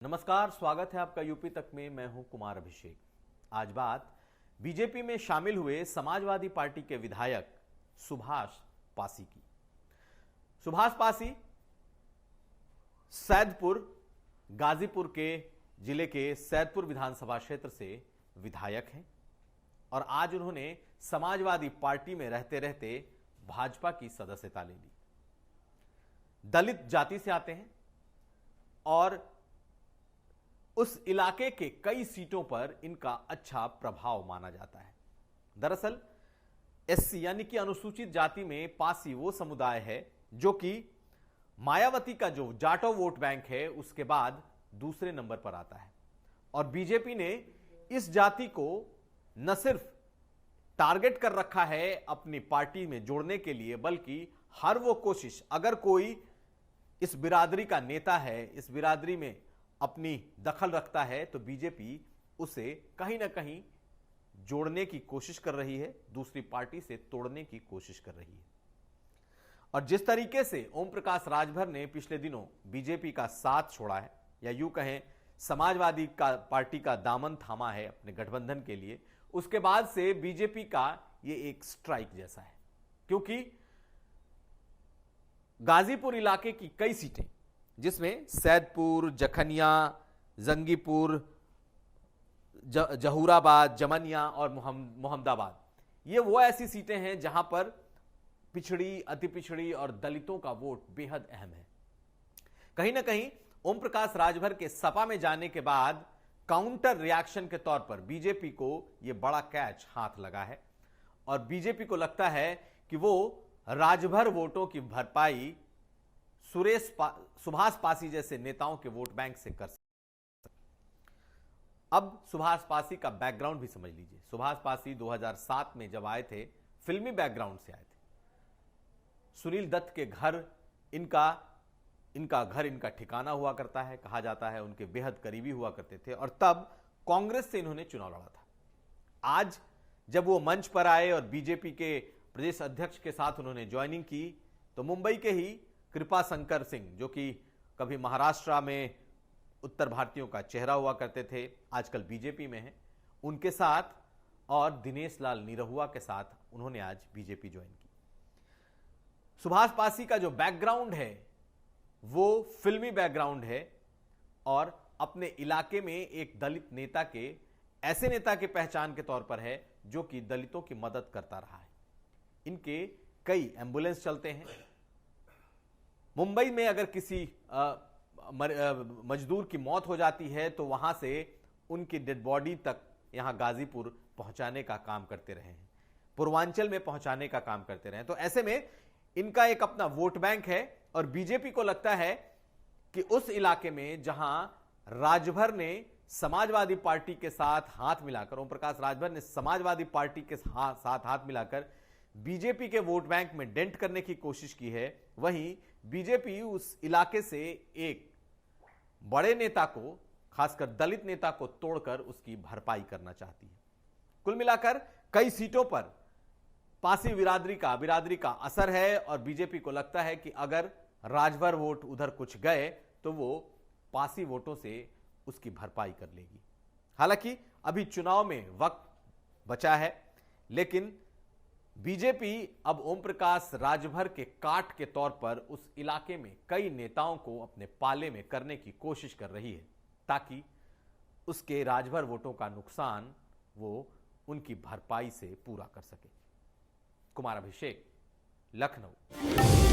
नमस्कार, स्वागत है आपका यूपी तक में। मैं हूं कुमार अभिषेक। आज बात बीजेपी में शामिल हुए समाजवादी पार्टी के विधायक सुभाष पासी की। सुभाष पासी सैदपुर गाजीपुर के जिले के सैदपुर विधानसभा क्षेत्र से विधायक हैं और आज उन्होंने समाजवादी पार्टी में रहते रहते भाजपा की सदस्यता ले ली। दलित जाति से आते हैं और उस इलाके के कई सीटों पर इनका अच्छा प्रभाव माना जाता है। दरअसल एससी यानी कि अनुसूचित जाति में पासी वो समुदाय है जो कि मायावती का जो जाटो वोट बैंक है उसके बाद दूसरे नंबर पर आता है और बीजेपी ने इस जाति को न सिर्फ टारगेट कर रखा है अपनी पार्टी में जोड़ने के लिए, बल्कि हर वो कोशिश, अगर कोई इस बिरादरी का नेता है, इस बिरादरी में अपनी दखल रखता है, तो बीजेपी उसे कहीं ना कहीं जोड़ने की कोशिश कर रही है, दूसरी पार्टी से तोड़ने की कोशिश कर रही है। और जिस तरीके से ओम प्रकाश राजभर ने पिछले दिनों बीजेपी का साथ छोड़ा है, या यूं कहें समाजवादी का पार्टी का दामन थामा है अपने गठबंधन के लिए, उसके बाद से बीजेपी का ये एक स्ट्राइक जैसा है, क्योंकि गाजीपुर इलाके की कई सीटें, जिसमें सैदपुर, जखनिया, जंगीपुर, जहूराबाद, जमनिया और मोहम्मदाबाद, ये वो ऐसी सीटें हैं जहां पर पिछड़ी, अति पिछड़ी और दलितों का वोट बेहद अहम है। कहीं ना कहीं ओम प्रकाश राजभर के सपा में जाने के बाद काउंटर रिएक्शन के तौर पर बीजेपी को यह बड़ा कैच हाथ लगा है और बीजेपी को लगता है कि वो राजभर वोटों की भरपाई सुभाष पासी जैसे नेताओं के वोट बैंक से कर सकते। अब सुभाष पासी का बैकग्राउंड भी समझ लीजिए। सुभाष पासी 2007 में जब आए थे, फिल्मी बैकग्राउंड से आए थे। सुनील दत्त के घर इनका ठिकाना हुआ करता है, कहा जाता है उनके बेहद करीबी हुआ करते थे और तब कांग्रेस से इन्होंने चुनाव लड़ा था। आज जब वो मंच पर आए और बीजेपी के प्रदेश अध्यक्ष के साथ उन्होंने ज्वाइनिंग की, तो मुंबई के ही कृपा शंकर सिंह, जो कि कभी महाराष्ट्र में उत्तर भारतीयों का चेहरा हुआ करते थे, आजकल बीजेपी में हैं, उनके साथ और दिनेश लाल निरहुआ के साथ उन्होंने आज बीजेपी ज्वाइन की। सुभाष पासी का जो बैकग्राउंड है वो फिल्मी बैकग्राउंड है और अपने इलाके में एक दलित नेता के, ऐसे नेता के पहचान के तौर पर है जो कि दलितों की मदद करता रहा है। इनके कई एम्बुलेंस चलते हैं। मुंबई में अगर किसी मजदूर की मौत हो जाती है तो वहां से उनकी डेड बॉडी तक यहां गाजीपुर पहुंचाने का काम करते रहे हैं, पूर्वांचल में पहुंचाने का काम करते रहे हैं। तो ऐसे में इनका एक अपना वोट बैंक है और बीजेपी को लगता है कि उस इलाके में जहां राजभर ने समाजवादी पार्टी के साथ हाथ मिलाकर, ओम प्रकाश राजभर ने समाजवादी पार्टी के साथ हाथ मिलाकर बीजेपी के वोट बैंक में डेंट करने की कोशिश की है, वहीं बीजेपी उस इलाके से एक बड़े नेता को, खासकर दलित नेता को तोड़कर उसकी भरपाई करना चाहती है। कुल मिलाकर कई सीटों पर पासी बिरादरी का असर है और बीजेपी को लगता है कि अगर राजभर वोट उधर कुछ गए तो वो पासी वोटों से उसकी भरपाई कर लेगी। हालांकि अभी चुनाव में वक्त बचा है, लेकिन बीजेपी अब ओम प्रकाश राजभर के काट के तौर पर उस इलाके में कई नेताओं को अपने पाले में करने की कोशिश कर रही है, ताकि उसके राजभर वोटों का नुकसान वो उनकी भरपाई से पूरा कर सके। कुमार अभिषेक, लखनऊ।